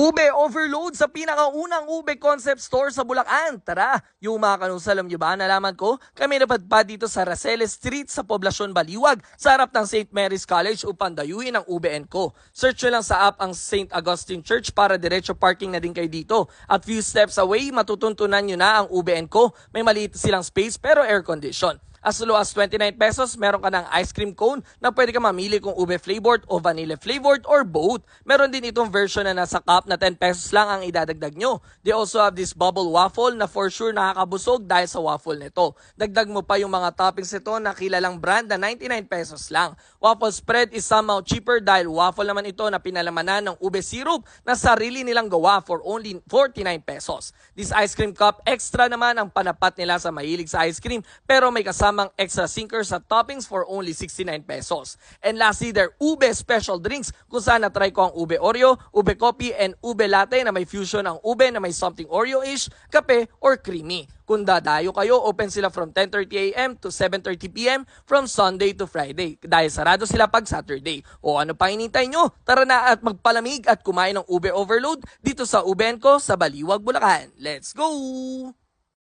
Ube overload sa pinakaunang ube concept store sa Bulacan. Tara, yung mga kanusal, alam nyo ba, nalaman ko, kami napadpad dito sa Raceles Street sa Poblacion Baliwag sa harap ng St. Mary's College upang dayuhin ang Ube & Co. Search nyo lang sa app ang St. Augustine Church para diretso parking na din kayo dito. At few steps away, matutuntunan nyo na ang Ube & Co. May maliit silang space pero air condition. As low as 29 pesos, meron ka ng ice cream cone na pwede ka mamili kung ube flavored o vanilla flavored or both. Meron din itong version na nasa cup na 10 pesos lang ang idadagdag nyo. They also have this bubble waffle na for sure nakakabusog dahil sa waffle nito. Dagdag mo pa yung mga toppings nito na kilalang brand na 99 pesos lang. Waffle spread is somehow cheaper dahil waffle naman ito na pinalamanan ng ube syrup na sarili nilang gawa for only 49 pesos. This ice cream cup, extra naman ang panapat nila sa mahilig sa ice cream pero may kasama extra sinkers at toppings for only 69 pesos. And lastly, their ube special drinks kung saan na-try ko ang ube Oreo, ube coffee, and ube latte na may fusion ang ube na may something Oreo-ish, kape, or creamy. Kung dadayo kayo, open sila from 10:30 a.m. to 7:30 p.m. from Sunday to Friday. Dahil sarado sila pag Saturday. O ano pa hinintay nyo? Tara na at magpalamig at kumain ng ube overload dito sa Ube & Co sa Baliwag, Bulacan. Let's go!